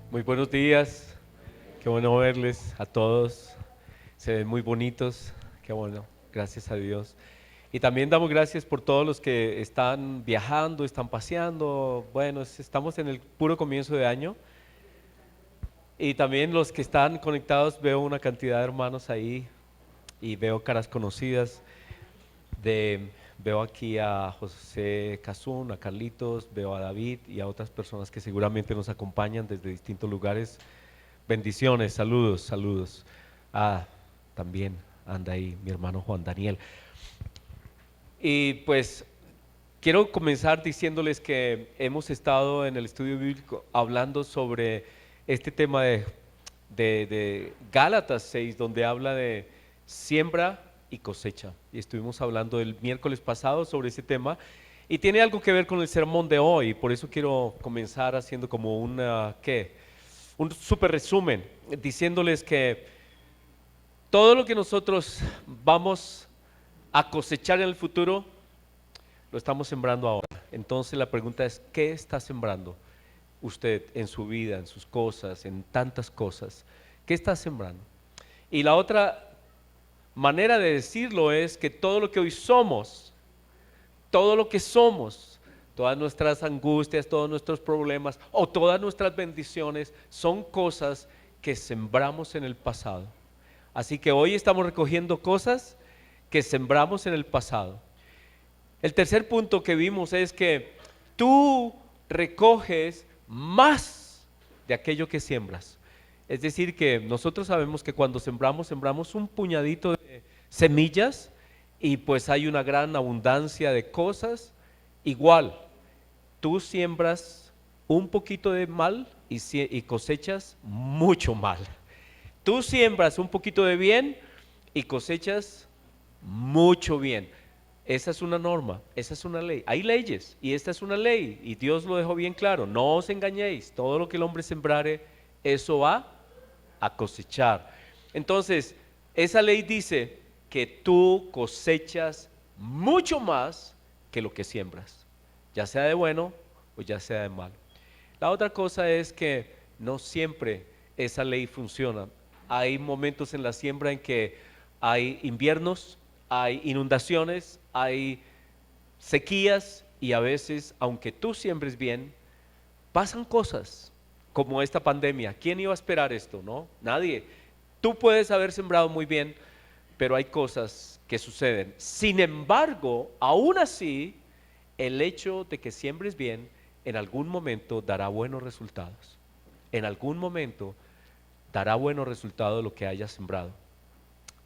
Muy buenos días, qué bueno verles a todos, se ven muy bonitos, qué bueno, gracias a Dios. Y también damos gracias por todos los que están viajando, están paseando, bueno, estamos en el puro comienzo de año y también los que están conectados, veo una cantidad de hermanos ahí y veo caras conocidas, veo aquí a José Cazún, a Carlitos, veo a David y a otras personas que seguramente nos acompañan desde distintos lugares. Bendiciones, saludos, saludos. Ah, también anda ahí mi hermano Juan Daniel. Y pues quiero comenzar diciéndoles que hemos estado en el estudio bíblico hablando sobre este tema de Gálatas 6, donde habla de siembra y cosecha. Y estuvimos hablando el miércoles pasado sobre ese tema y tiene algo que ver con el sermón de hoy. Por eso quiero comenzar haciendo como un súper resumen, diciéndoles que todo lo que nosotros vamos a cosechar en el futuro, lo estamos sembrando ahora. Entonces la pregunta es, ¿qué está sembrando usted en su vida, en sus cosas, en tantas cosas? ¿Qué está sembrando? Y la otra manera de decirlo es que todo lo que hoy somos, todo lo que somos, todas nuestras angustias, todos nuestros problemas o todas nuestras bendiciones son cosas que sembramos en el pasado. Así que hoy estamos recogiendo cosas que sembramos en el pasado. El tercer punto que vimos es que tú recoges más de aquello que siembras. Es decir, que nosotros sabemos que cuando sembramos, sembramos un puñadito de semillas y pues hay una gran abundancia de cosas. Igual, tú siembras un poquito de mal y cosechas mucho mal. Tú siembras un poquito de bien y cosechas mucho bien. Esa es una norma, esa es una ley. Hay leyes y esta es una ley y Dios lo dejó bien claro. No os engañéis, todo lo que el hombre sembrare, eso va a cosechar. Entonces, esa ley dice que tú cosechas mucho más que lo que siembras, ya sea de bueno o ya sea de malo. La otra cosa es que no siempre esa ley funciona. Hay momentos en la siembra en que hay inviernos, hay inundaciones, hay sequías y a veces, aunque tú siembres bien, pasan cosas como esta pandemia. ¿Quién iba a esperar esto, no? Nadie. Tú puedes haber sembrado muy bien, pero hay cosas que suceden. Sin embargo, aún así, el hecho de que siembres bien en algún momento dará buenos resultados. En algún momento dará buenos resultados lo que hayas sembrado.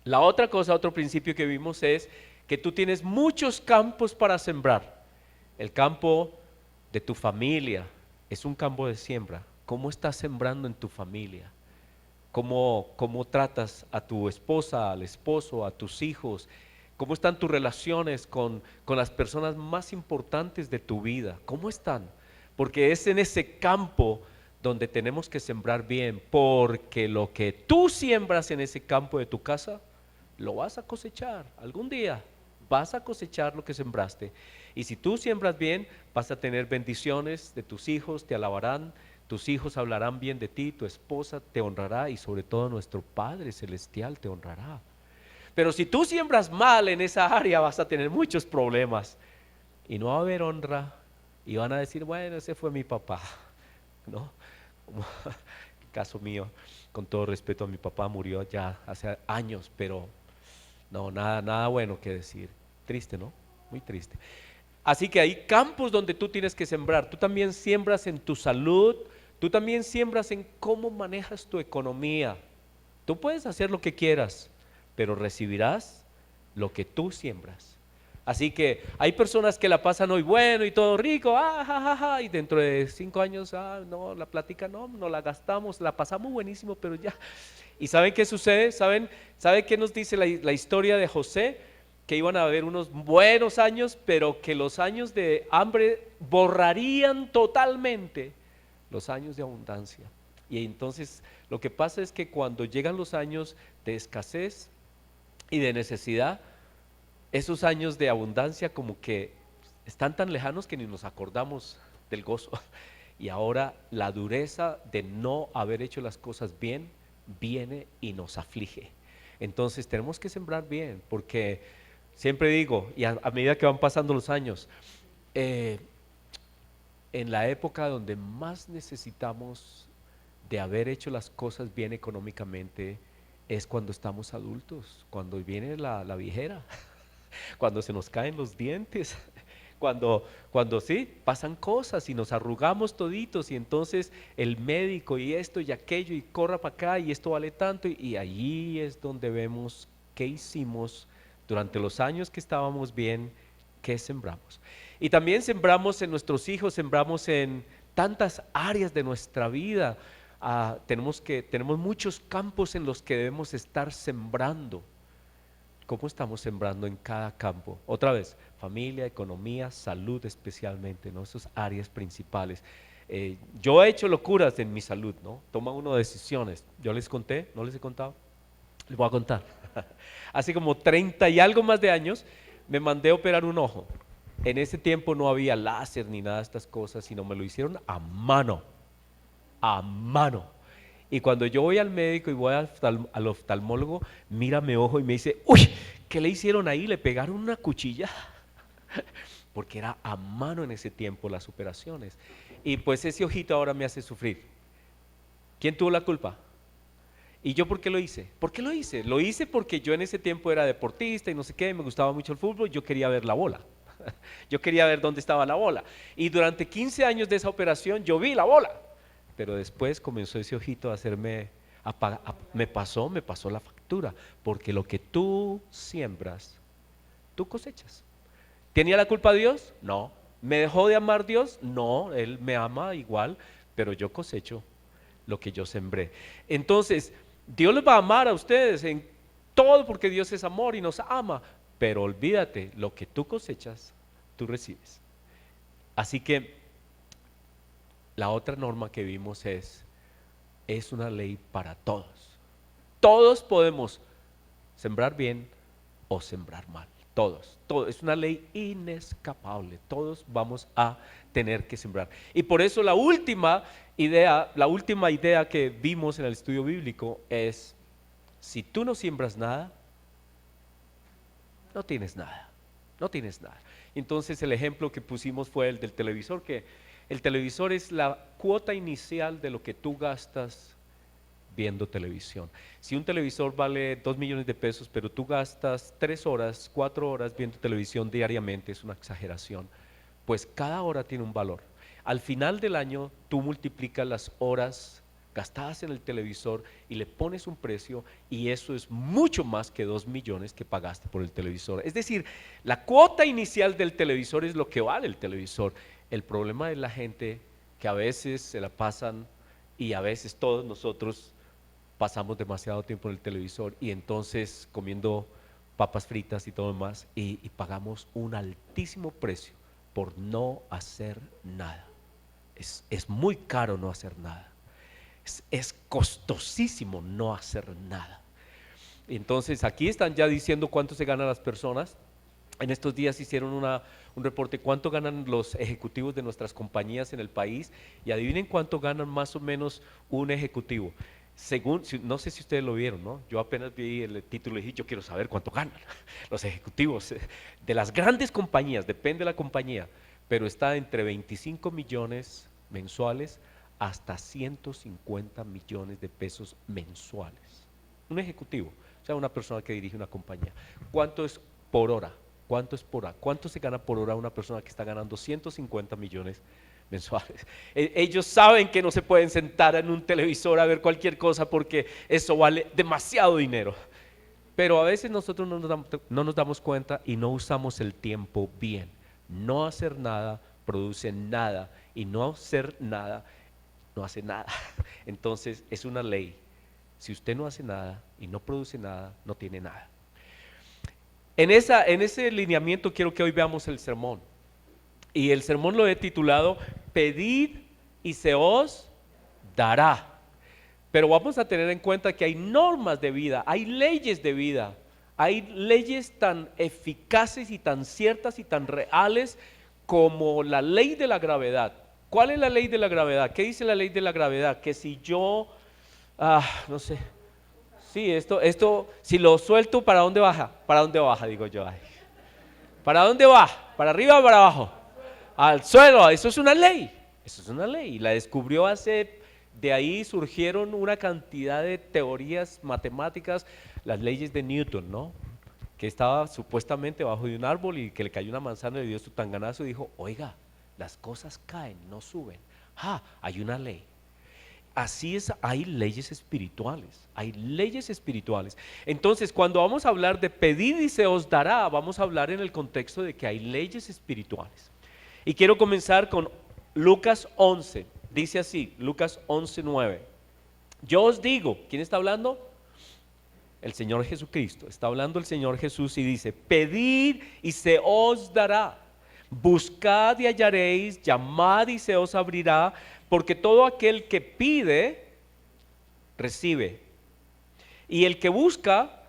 La otra cosa, otro principio que vimos es que tú tienes muchos campos para sembrar. El campo de tu familia es un campo de siembra. ¿Cómo estás sembrando en tu familia? ¿Cómo tratas a tu esposa, al esposo, a tus hijos? ¿Cómo están tus relaciones con las personas más importantes de tu vida? ¿Cómo están? Porque es en ese campo donde tenemos que sembrar bien, porque lo que tú siembras en ese campo de tu casa, lo vas a cosechar algún día. Vas a cosechar lo que sembraste. Y si tú siembras bien, vas a tener bendiciones de tus hijos, te alabarán, tus hijos hablarán bien de ti, tu esposa te honrará y sobre todo nuestro Padre Celestial te honrará. Pero si tú siembras mal en esa área, vas a tener muchos problemas y no va a haber honra y van a decir, bueno, ese fue mi papá, ¿no? Como caso mío, con todo respeto a mi papá, murió ya hace años, pero no, nada, nada bueno que decir. Triste, ¿no? Muy triste. Así que hay campos donde tú tienes que sembrar. Tú también siembras en tu salud, tú también siembras en cómo manejas tu economía. Tú puedes hacer lo que quieras, pero recibirás lo que tú siembras. Así que hay personas que la pasan hoy bueno y todo rico, y dentro de 5 años, no, la plática no la gastamos, la pasamos buenísimo, pero ya. ¿Y saben qué sucede? ¿Saben qué nos dice la historia de José? Que iban a haber unos buenos años, pero que los años de hambre borrarían totalmente los años de abundancia. Y entonces lo que pasa es que cuando llegan los años de escasez y de necesidad, esos años de abundancia como que están tan lejanos que ni nos acordamos del gozo. y ahora la dureza de no haber hecho las cosas bien viene y nos aflige. Entonces tenemos que sembrar bien, porque siempre digo, y a medida que van pasando los años, eh, en la época donde más necesitamos de haber hecho las cosas bien económicamente es cuando estamos adultos, cuando viene la viejera, cuando se nos caen los dientes, cuando sí, pasan cosas y nos arrugamos toditos y entonces el médico y esto y aquello y corra para acá y esto vale tanto y allí es donde vemos qué hicimos durante los años que estábamos bien, qué sembramos. Y también sembramos en nuestros hijos, sembramos en tantas áreas de nuestra vida. Tenemos muchos campos en los que debemos estar sembrando. ¿Cómo estamos sembrando en cada campo? Otra vez, familia, economía, salud especialmente, ¿no? Esas áreas principales. Yo he hecho locuras en mi salud, ¿no? Toma uno decisiones. Yo les conté, ¿no les he contado? Les voy a contar. Hace como 30 y algo más de años me mandé a operar un ojo. En ese tiempo no había láser ni nada de estas cosas, sino me lo hicieron a mano, a mano. Y cuando yo voy al médico y voy al oftalmólogo, mira mi ojo y me dice, uy, ¿qué le hicieron ahí? ¿Le pegaron una cuchilla? Porque era a mano en ese tiempo las operaciones. Y pues ese ojito ahora me hace sufrir. ¿Quién tuvo la culpa? ¿Y yo por qué lo hice? ¿Por qué lo hice? Lo hice porque yo en ese tiempo era deportista y no sé qué, me gustaba mucho el fútbol, yo quería ver la bola. Yo quería ver dónde estaba la bola. Y durante 15 años de esa operación yo vi la bola. Pero después comenzó ese ojito a hacerme, me pasó la factura. Porque lo que tú siembras, tú cosechas. ¿Tenía la culpa Dios? No. ¿Me dejó de amar Dios? No, Él me ama igual, pero yo cosecho lo que yo sembré. Entonces, Dios les va a amar a ustedes en todo porque Dios es amor y nos ama, pero olvídate, lo que tú cosechas, tú recibes. Así que la otra norma que vimos es una ley para todos. Todos podemos sembrar bien o sembrar mal. Todos, todos. Es una ley inescapable. Todos vamos a tener que sembrar. Y por eso la última idea que vimos en el estudio bíblico es, si tú no siembras nada, no tienes nada. No tienes nada. Entonces el ejemplo que pusimos fue el del televisor, que el televisor es la cuota inicial de lo que tú gastas viendo televisión. Si un televisor vale 2 millones de pesos, pero tú gastas 3 horas, 4 horas viendo televisión diariamente, es una exageración, pues cada hora tiene un valor. Al final del año tú multiplicas las horas gastadas en el televisor y le pones un precio y eso es mucho más que 2 millones que pagaste por el televisor. Es decir, la cuota inicial del televisor es lo que vale el televisor. El problema es la gente que a veces se la pasan y a veces todos nosotros pasamos demasiado tiempo en el televisor y entonces comiendo papas fritas y todo demás y pagamos un altísimo precio por no hacer nada. Es muy caro no hacer nada. Es costosísimo no hacer nada. Entonces aquí están ya diciendo cuánto se ganan las personas. En estos días hicieron un reporte cuánto ganan los ejecutivos de nuestras compañías en el país y adivinen cuánto ganan más o menos un ejecutivo. Según, no sé si ustedes lo vieron, ¿no? Yo apenas vi el título y dije, yo quiero saber cuánto ganan los ejecutivos de las grandes compañías, depende de la compañía, pero está entre 25 millones mensuales hasta 150 millones de pesos mensuales. Un ejecutivo, o sea, una persona que dirige una compañía. ¿Cuánto es por hora? ¿Cuánto es por hora? ¿Cuánto se gana por hora una persona que está ganando 150 millones mensuales? Ellos saben que no se pueden sentar en un televisor a ver cualquier cosa porque eso vale demasiado dinero. Pero a veces nosotros no nos damos cuenta y no usamos el tiempo bien. No hacer nada produce nada y no hacer nada no hace nada. Entonces es una ley. Si usted no hace nada y no produce nada, no tiene nada. En ese lineamiento quiero que hoy veamos el sermón. Y el sermón lo he titulado Pedid y se os dará. Pero vamos a tener en cuenta que hay normas de vida, hay leyes de vida, hay leyes tan eficaces y tan ciertas y tan reales como la ley de la gravedad. ¿Cuál es la ley de la gravedad? ¿Qué dice la ley de la gravedad? Que si yo, no sé, sí, si lo suelto, ¿para dónde baja? ¿Para dónde baja? Digo yo. Ay. ¿Para dónde va? ¿Para arriba o para abajo? Al suelo. Eso es una ley. Eso es una ley. La descubrió de ahí surgieron una cantidad de teorías matemáticas, las leyes de Newton, ¿no? Que estaba supuestamente bajo de un árbol y que le cayó una manzana y le dio su tanganazo y dijo, oiga, las cosas caen, no suben. Hay una ley. Así es, hay leyes espirituales, hay leyes espirituales. Entonces, cuando vamos a hablar de pedir y se os dará, vamos a hablar en el contexto de que hay leyes espirituales. Y quiero comenzar con Lucas 11, dice así, Lucas 11:9. Yo os digo, ¿quién está hablando? El Señor Jesucristo. Está hablando el Señor Jesús y dice, pedid y se os dará. Buscad y hallaréis, llamad y se os abrirá, porque todo aquel que pide, recibe. Y el que busca,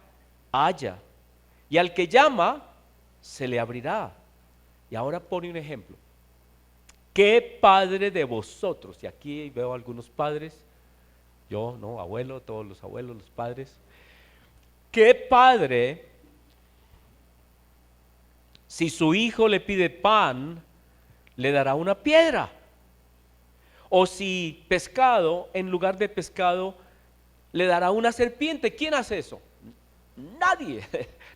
halla. Y al que llama, se le abrirá. Y ahora pone un ejemplo. ¿Qué padre de vosotros? Y aquí veo algunos padres, yo, no, abuelo, todos los abuelos, los padres. ¿Qué padre, si su hijo le pide pan, le dará una piedra? O si pescado, en lugar de pescado, le dará una serpiente. ¿Quién hace eso? Nadie,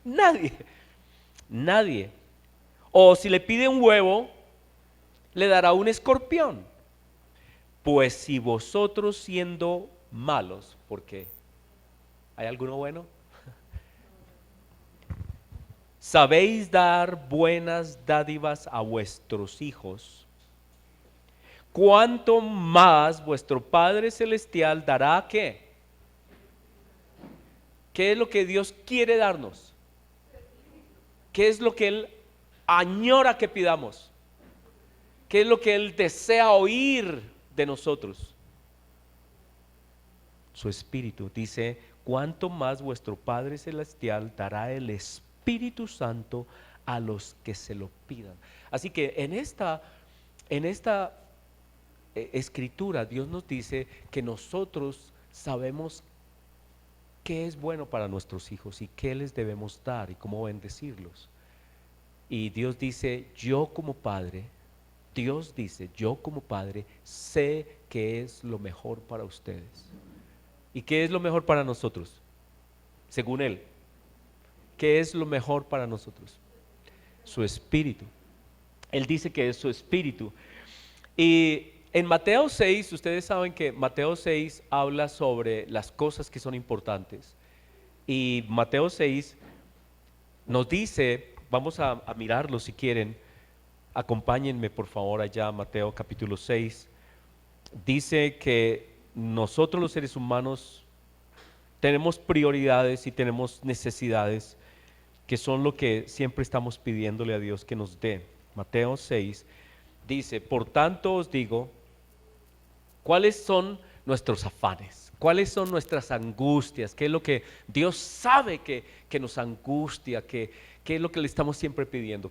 nadie, nadie. O si le pide un huevo, le dará un escorpión. Pues si vosotros siendo malos, porque ¿hay alguno bueno? Sabéis dar buenas dádivas a vuestros hijos, ¿cuánto más vuestro Padre Celestial dará qué? ¿Qué es lo que Dios quiere darnos? ¿Qué es lo que Él añora que pidamos? ¿Qué es lo que Él desea oír de nosotros? Su Espíritu. Dice, ¿cuánto más vuestro Padre Celestial dará el Espíritu Santo a los que se lo pidan? Así que en esta escritura Dios nos dice que nosotros sabemos qué es bueno para nuestros hijos y qué les debemos dar y cómo bendecirlos. Y Dios dice, yo como padre, Dios dice, yo como padre sé qué es lo mejor para ustedes. ¿Y qué es lo mejor para nosotros? Según Él, ¿qué es lo mejor para nosotros? Su Espíritu. Él dice que es su Espíritu. Y en Mateo 6, ustedes saben que Mateo 6 habla sobre las cosas que son importantes. Y Mateo 6 nos dice, vamos a mirarlo si quieren, acompáñenme por favor allá a Mateo capítulo 6. Dice que nosotros los seres humanos tenemos prioridades y tenemos necesidades que son lo que siempre estamos pidiéndole a Dios que nos dé. Mateo 6 dice, por tanto os digo, ¿cuáles son nuestros afanes? ¿Cuáles son nuestras angustias? ¿Qué es lo que Dios sabe que nos angustia? ¿Qué es lo que le estamos siempre pidiendo?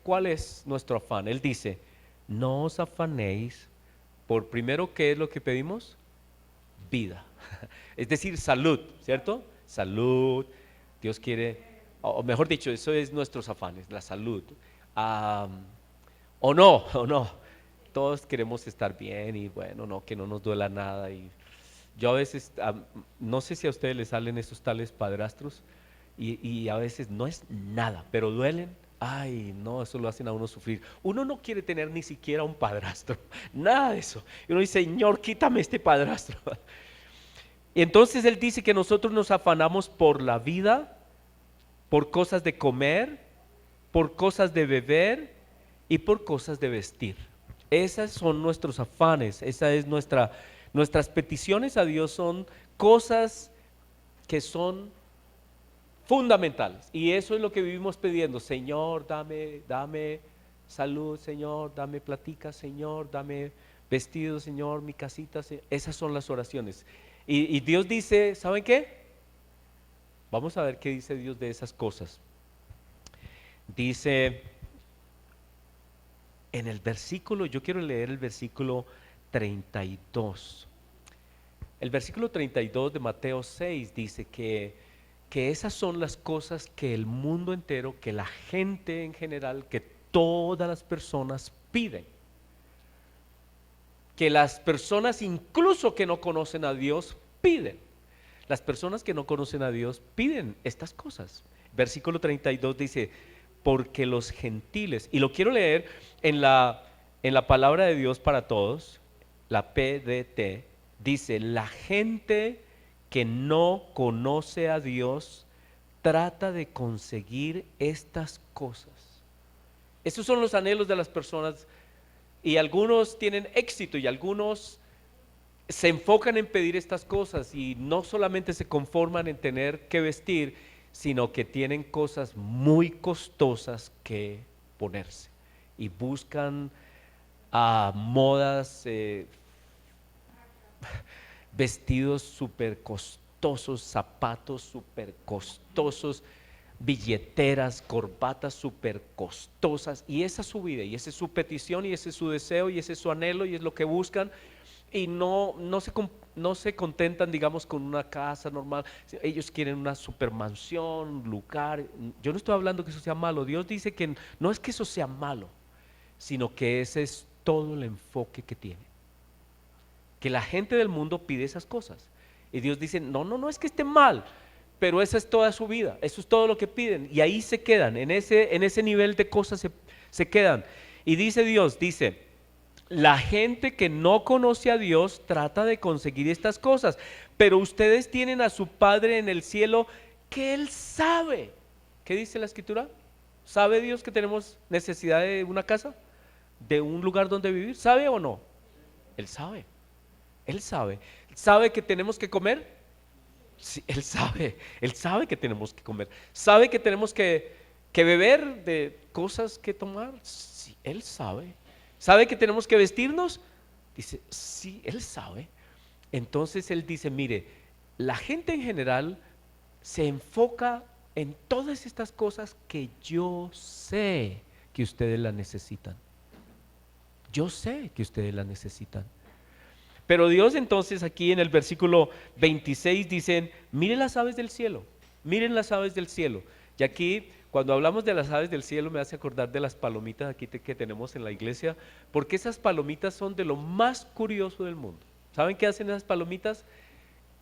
¿Cuál es nuestro afán? Él dice, no os afanéis por primero, ¿qué es lo que pedimos? Vida. Es decir, salud, ¿cierto? Salud. Dios quiere, o mejor dicho, eso es nuestros afanes, la salud. O no. Todos queremos estar bien y bueno, no, que no nos duela nada. Y yo a veces, no sé si a ustedes les salen esos tales padrastros y a veces no es nada, pero duelen. Ay, no, eso lo hacen a uno sufrir. Uno no quiere tener ni siquiera un padrastro, nada de eso. Y uno dice, Señor, quítame este padrastro. Y entonces Él dice que nosotros nos afanamos por la vida, por cosas de comer, por cosas de beber y por cosas de vestir. Esas son nuestros afanes, esa es nuestras peticiones a Dios son cosas que son fundamentales. Y eso es lo que vivimos pidiendo. Señor, dame salud, Señor, dame platica, Señor, dame vestido, Señor, mi casita. Esas son las oraciones. Y Dios dice, ¿saben qué? Vamos a ver qué dice Dios de esas cosas. Dice en el versículo, yo quiero leer el versículo 32. El versículo 32 de Mateo 6 dice que esas son las cosas que el mundo entero, que la gente en general, que todas las personas piden. Que las personas incluso que no conocen a Dios piden. Las personas que no conocen a Dios piden estas cosas. Versículo 32 dice, porque los gentiles, y lo quiero leer en la palabra de Dios para todos, la PDT, dice, la gente que no conoce a Dios trata de conseguir estas cosas. Esos son los anhelos de las personas y algunos tienen éxito y algunos se enfocan en pedir estas cosas y no solamente se conforman en tener que vestir, sino que tienen cosas muy costosas que ponerse y buscan modas, vestidos súper costosos, zapatos súper costosos, billeteras, corbatas súper costosas, y esa es su vida, y esa es su petición, y ese es su deseo, y ese es su anhelo, y es lo que buscan, y no se contentan, digamos, con una casa normal. Ellos quieren una supermansión, un lugar. Yo no estoy hablando que eso sea malo. Dios dice que no es que eso sea malo, sino que ese es todo el enfoque que tiene. Que la gente del mundo pide esas cosas. Y Dios dice, no, no, no es que esté mal, pero esa es toda su vida, eso es todo lo que piden. Y ahí se quedan, en ese nivel de cosas se quedan. Y dice Dios, dice, la gente que no conoce a Dios trata de conseguir estas cosas, pero ustedes tienen a su Padre en el cielo que Él sabe. ¿Qué dice la Escritura? ¿Sabe Dios que tenemos necesidad de una casa? ¿De un lugar donde vivir? ¿Sabe o no? Él sabe. Él sabe. ¿Sabe que tenemos que comer? Sí, Él sabe que tenemos que comer. ¿Sabe que tenemos que beber, de cosas que tomar? Sí, Él sabe. ¿Sabe que tenemos que vestirnos? Dice, sí, Él sabe. Entonces Él dice, mire, la gente en general se enfoca en todas estas cosas que yo sé que ustedes las necesitan. Yo sé que ustedes las necesitan. Pero Dios entonces aquí en el versículo 26 dicen, miren las aves del cielo, miren las aves del cielo. Y aquí cuando hablamos de las aves del cielo me hace acordar de las palomitas aquí que tenemos en la iglesia, porque esas palomitas son de lo más curioso del mundo. ¿Saben qué hacen esas palomitas?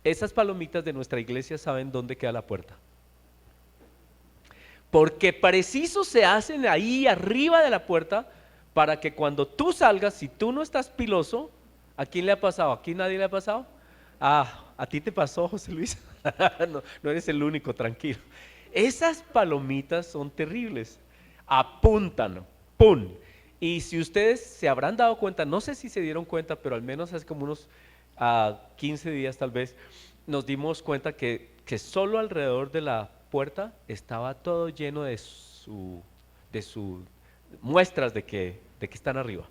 Esas palomitas de nuestra iglesia saben dónde queda la puerta. Porque preciso se hacen ahí arriba de la puerta para que cuando tú salgas, si tú no estás piloso, ¿a quién le ha pasado? ¿Aquí nadie le ha pasado? A ti te pasó, José Luis. No, no eres el único, tranquilo. Esas palomitas son terribles. Apuntan, ¡pum! Y si ustedes se habrán dado cuenta, no sé si se dieron cuenta, pero al menos hace como unos 15 días tal vez, nos dimos cuenta que solo alrededor de la puerta estaba todo lleno de su muestras de que están arriba.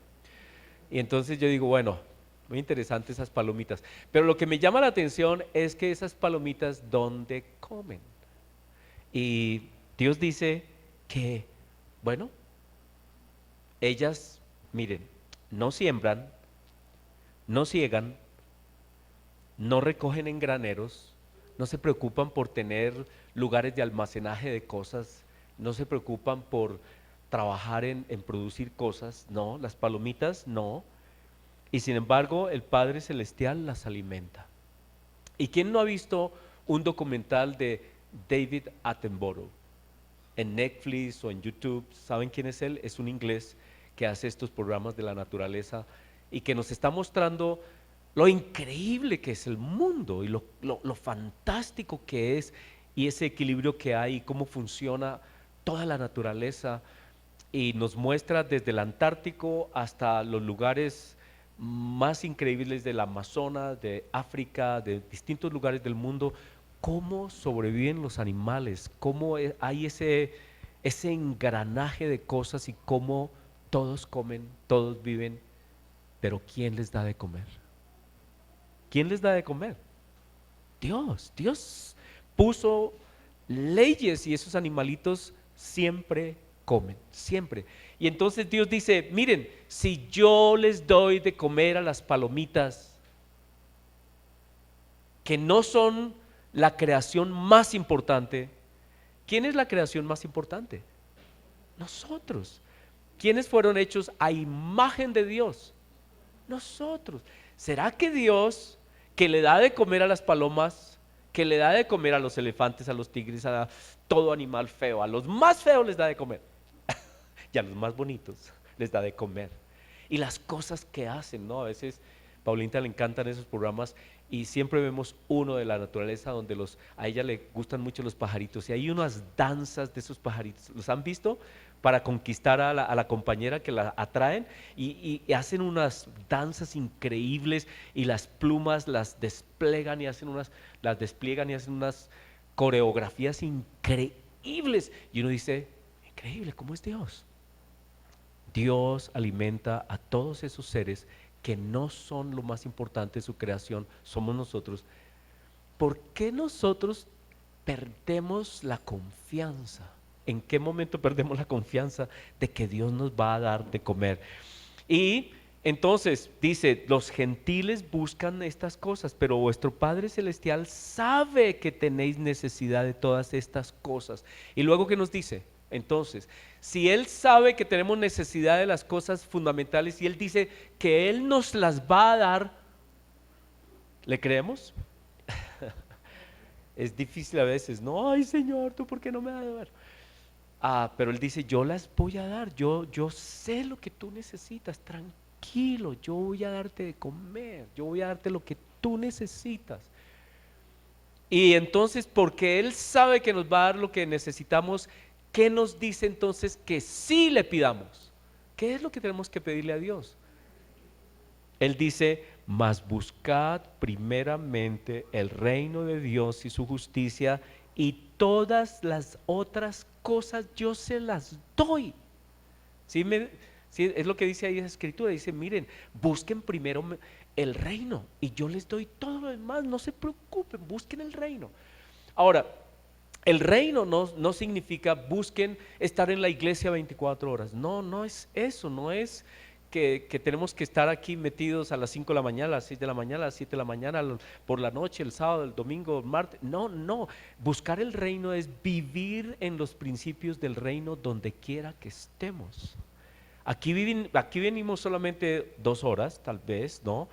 Y entonces yo digo, bueno, muy interesante esas palomitas. Pero lo que me llama la atención es que esas palomitas, ¿dónde comen? Y Dios dice que, bueno, ellas, miren, no siembran, no ciegan, no recogen en graneros, no se preocupan por tener lugares de almacenaje de cosas, no se preocupan por trabajar en producir cosas, no, las palomitas no. Y sin embargo, el Padre Celestial las alimenta. ¿Y quién no ha visto un documental de David Attenborough en Netflix o en YouTube? ¿Saben quién es él? Es un inglés que hace estos programas de la naturaleza y que nos está mostrando lo increíble que es el mundo y lo fantástico que es y ese equilibrio que hay y cómo funciona toda la naturaleza, y nos muestra desde el Antártico hasta los lugares más increíbles del Amazonas, de África, de distintos lugares del mundo, cómo sobreviven los animales, cómo hay ese engranaje de cosas y cómo todos comen, todos viven, pero ¿quién les da de comer? ¿Quién les da de comer? Dios puso leyes y esos animalitos siempre comen, siempre. Y entonces Dios dice, miren, si yo les doy de comer a las palomitas, que no son la creación más importante, ¿quién es la creación más importante? Nosotros. ¿Quiénes fueron hechos a imagen de Dios? Nosotros. ¿Será que Dios, que le da de comer a las palomas, que le da de comer a los elefantes, a los tigres, a todo animal feo, a los más feos les da de comer y a los más bonitos les da de comer? Y las cosas que hacen, ¿no? A veces Paulita le encantan esos programas y siempre vemos uno de la naturaleza donde a ella le gustan mucho los pajaritos y hay unas danzas de esos pajaritos. ¿Los han visto? Para conquistar a la compañera que la atraen y hacen unas danzas increíbles y las plumas las despliegan las despliegan y hacen unas coreografías increíbles. Y uno dice, increíble, ¿cómo es Dios? Dios alimenta a todos esos seres que no son lo más importante de su creación, somos nosotros. ¿Por qué nosotros perdemos la confianza? ¿En qué momento perdemos la confianza de que Dios nos va a dar de comer? Y entonces dice, los gentiles buscan estas cosas, pero vuestro Padre Celestial sabe que tenéis necesidad de todas estas cosas. Y luego, ¿qué nos dice? Entonces, si Él sabe que tenemos necesidad de las cosas fundamentales y Él dice que Él nos las va a dar, ¿le creemos? Es difícil a veces, no, ay Señor, ¿tú por qué no me vas a dar? Pero Él dice, yo las voy a dar, yo sé lo que tú necesitas, tranquilo, yo voy a darte de comer, yo voy a darte lo que tú necesitas. Y entonces, porque Él sabe que nos va a dar lo que necesitamos, ¿qué nos dice entonces que sí le pidamos? ¿Qué es lo que tenemos que pedirle a Dios? Él dice, mas buscad primeramente el reino de Dios y su justicia, y todas las otras cosas yo se las doy. ¿Sí? Sí, es lo que dice ahí esa escritura. Dice, miren, busquen primero el reino y yo les doy todo lo demás. No se preocupen, busquen el reino. Ahora, el reino no significa busquen estar en la iglesia 24 horas. No, no es eso, no es que tenemos que estar aquí metidos a las 5 de la mañana, a las 6 de la mañana, a las 7 de la mañana, por la noche, el sábado, el domingo, el martes. No, no. Buscar el reino es vivir en los principios del reino donde quiera que estemos. Aquí venimos solamente 2 horas, tal vez, ¿no?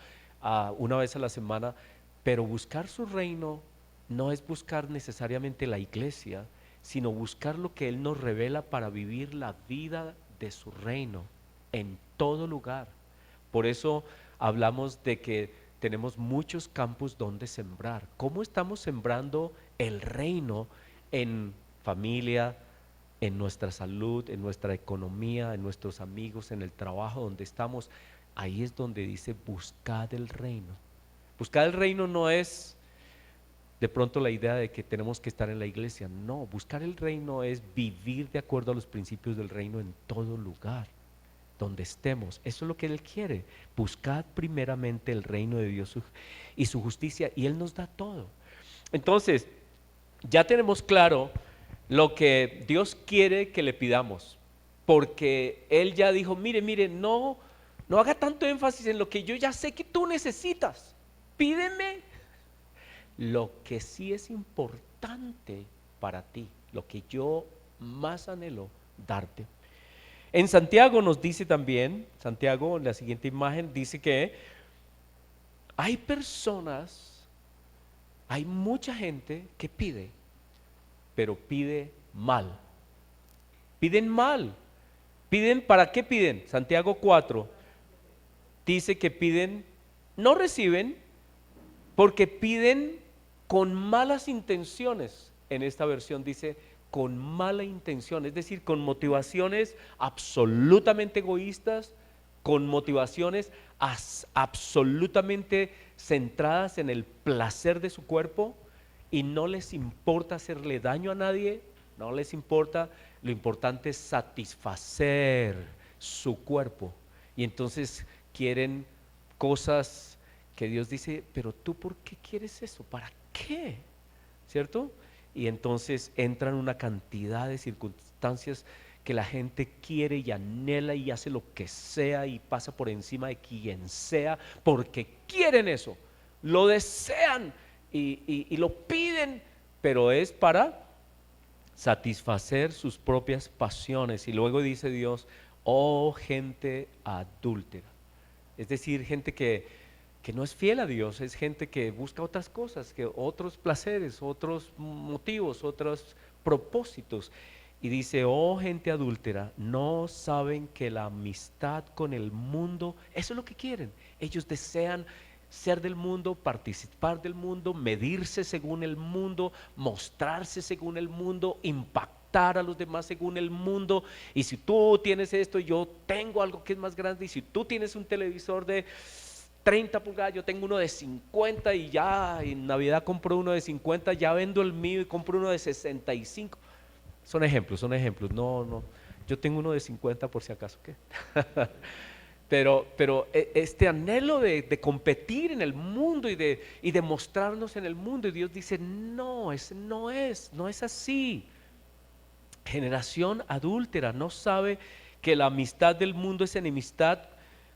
Una vez a la semana, pero buscar su reino no es buscar necesariamente la iglesia, sino buscar lo que Él nos revela para vivir la vida de su reino en todo lugar. Por eso hablamos de que tenemos muchos campos donde sembrar. ¿Cómo estamos sembrando el reino en familia, en nuestra salud, en nuestra economía, en nuestros amigos, en el trabajo donde estamos? Ahí es donde dice buscad el reino. Buscar el reino no es de pronto la idea de que tenemos que estar en la iglesia. No, buscar el reino es vivir de acuerdo a los principios del reino en todo lugar donde estemos. Eso es lo que Él quiere. Buscad primeramente el reino de Dios y su justicia, y Él nos da todo. Entonces, ya tenemos claro lo que Dios quiere que le pidamos, porque Él ya dijo, mire, no haga tanto énfasis en lo que yo ya sé que tú necesitas. Pídeme lo que sí es importante para ti, lo que yo más anhelo darte. En Santiago nos dice también, Santiago en la siguiente imagen dice que hay personas, hay mucha gente que pide, pero pide mal. Piden mal. ¿Piden para qué piden? Santiago 4 dice que piden, no reciben, porque piden con malas intenciones. En esta versión dice con mala intención, es decir, con motivaciones absolutamente egoístas, con motivaciones absolutamente centradas en el placer de su cuerpo, y no les importa hacerle daño a nadie, no les importa, lo importante es satisfacer su cuerpo. Y entonces quieren cosas que Dios dice, pero tú ¿por qué quieres eso? ¿Para qué? ¿Cierto? Y entonces entran una cantidad de circunstancias que la gente quiere y anhela y hace lo que sea y pasa por encima de quien sea porque quieren eso, lo desean y lo piden, pero es para satisfacer sus propias pasiones. Y luego dice Dios, oh gente adúltera, es decir, gente que no es fiel a Dios, es gente que busca otras cosas, que otros placeres, otros motivos, otros propósitos. Y dice, oh gente adúltera, no saben que la amistad con el mundo, eso es lo que quieren. Ellos desean ser del mundo, participar del mundo, medirse según el mundo, mostrarse según el mundo, impactar a los demás según el mundo. Y si tú tienes esto, yo tengo algo que es más grande. Y si tú tienes un televisor de 30 pulgadas, yo tengo uno de 50 y ya en Navidad compro uno de 50, ya vendo el mío y compro uno de 65. Son ejemplos, no, yo tengo uno de 50 por si acaso, ¿qué? Pero este anhelo de competir en el mundo y de mostrarnos en el mundo, y Dios dice, no, no es así. Generación adúltera, no sabe que la amistad del mundo es enemistad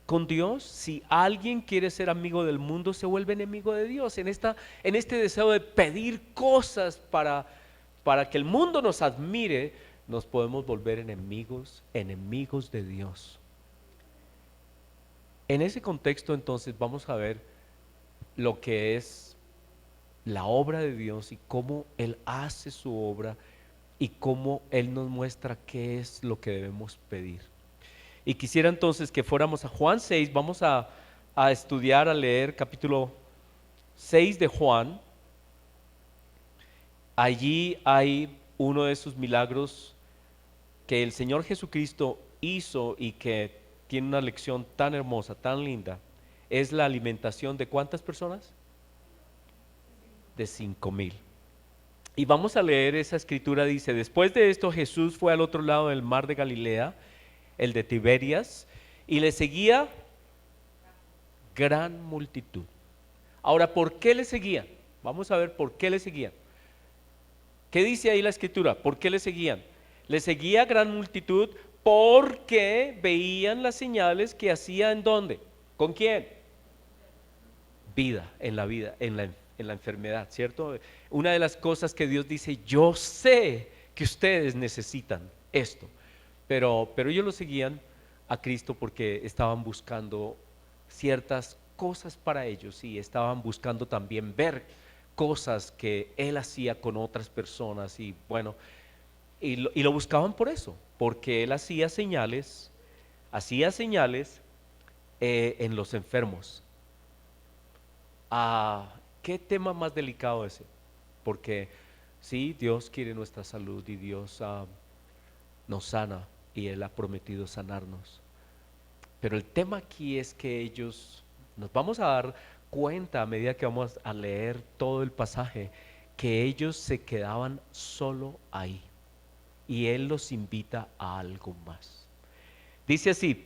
con Dios. Si alguien quiere ser amigo del mundo, se vuelve enemigo de Dios. En este deseo de pedir cosas para que el mundo nos admire, nos podemos volver enemigos de Dios. En ese contexto, entonces, vamos a ver lo que es la obra de Dios y cómo Él hace su obra y cómo Él nos muestra qué es lo que debemos pedir. Y quisiera entonces que fuéramos a Juan 6, vamos a estudiar, a leer capítulo 6 de Juan. Allí hay uno de esos milagros que el Señor Jesucristo hizo y que tiene una lección tan hermosa, tan linda. Es la alimentación de ¿cuántas personas? De 5,000. Y vamos a leer esa escritura, dice, después de esto Jesús fue al otro lado del mar de Galilea, el de Tiberias, y le seguía gran multitud. Ahora, ¿por qué le seguían? Vamos a ver por qué le seguían. ¿Qué dice ahí la escritura? ¿Por qué le seguían? Le seguía gran multitud porque veían las señales que hacía ¿en dónde? ¿Con quién? Vida, en la enfermedad, ¿cierto? Una de las cosas que Dios dice, yo sé que ustedes necesitan esto, pero ellos lo seguían a Cristo porque estaban buscando ciertas cosas para ellos y estaban buscando también ver cosas que Él hacía con otras personas y bueno, y lo buscaban por eso, porque Él hacía señales en los enfermos. ¿Qué tema más delicado ese? Porque sí, Dios quiere nuestra salud y Dios nos sana y Él ha prometido sanarnos. Pero el tema aquí es que ellos, nos vamos a dar cuenta a medida que vamos a leer todo el pasaje, que ellos se quedaban solo ahí y Él los invita a algo más. Dice así,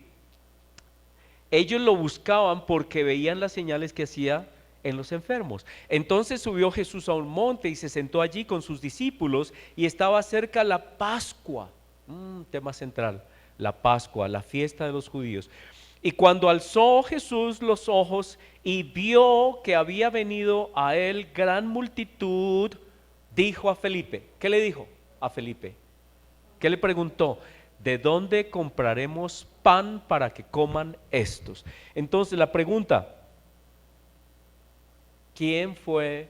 ellos lo buscaban porque veían las señales que hacía en los enfermos. Entonces subió Jesús a un monte y se sentó allí con sus discípulos y estaba cerca la Pascua, tema central, la Pascua, la fiesta de los judíos. Y cuando alzó Jesús los ojos y vio que había venido a él gran multitud, dijo a Felipe, ¿qué le dijo a Felipe? ¿Qué le preguntó? ¿De dónde compraremos pan para que coman estos? Entonces la pregunta, ¿quién fue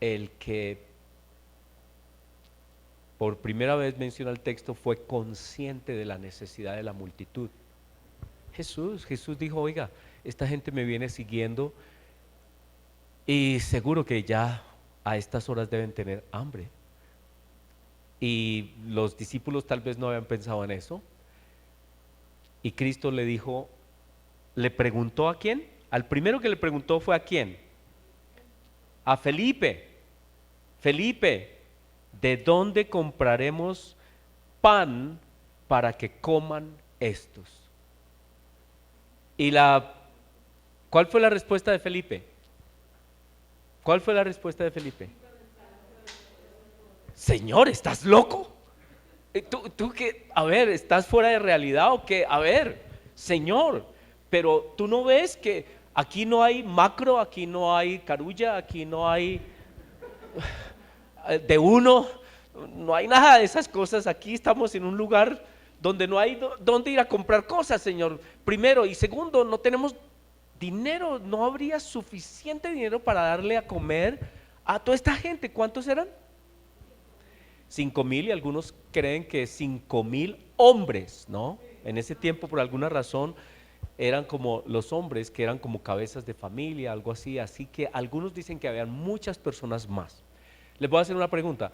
el que por primera vez menciona el texto fue consciente de la necesidad de la multitud? Jesús dijo, oiga, esta gente me viene siguiendo y seguro que ya a estas horas deben tener hambre. Y los discípulos tal vez no habían pensado en eso. Y Cristo le dijo, le preguntó ¿a quién? Al primero que le preguntó fue ¿a quién? A Felipe. Felipe, ¿de dónde compraremos pan para que coman estos? ¿Cuál fue la respuesta de Felipe? ¿Cuál fue la respuesta de Felipe? Señor, ¿estás loco? Tú que, a ver, ¿estás fuera de realidad o qué? A ver, Señor, pero tú no ves que aquí no hay macro, aquí no hay carulla, aquí no hay de uno, no hay nada de esas cosas. Aquí estamos en un lugar donde no hay dónde ir a comprar cosas, Señor. Primero y segundo, no tenemos dinero, no habría suficiente dinero para darle a comer a toda esta gente. ¿Cuántos eran? 5,000, y algunos creen que 5,000 hombres, ¿no? En ese tiempo, por alguna razón, eran como los hombres que eran como cabezas de familia, algo así. Así que algunos dicen que habían muchas personas más. Les voy a hacer una pregunta.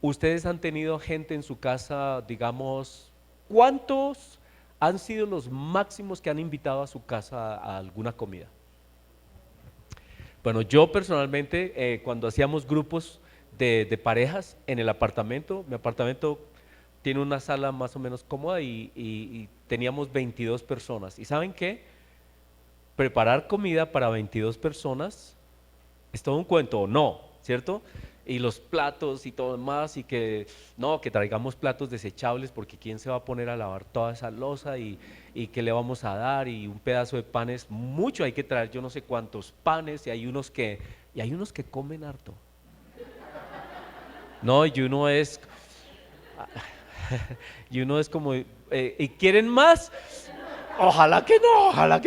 ¿Ustedes han tenido gente en su casa, digamos, cuántos han sido los máximos que han invitado a su casa a alguna comida? Bueno, yo personalmente, cuando hacíamos grupos de parejas en el apartamento, mi apartamento tiene una sala más o menos cómoda y teníamos 22 personas. ¿Y saben qué? Preparar comida para 22 personas es todo un cuento, ¿o no? ¿Cierto? Y los platos y todo demás, y que no, que traigamos platos desechables, porque quién se va a poner a lavar toda esa loza, y qué le vamos a dar, y un pedazo de panes, mucho hay que traer, yo no sé cuántos panes, y hay unos que comen harto. No, y uno es como, ¿y quieren más? Ojalá que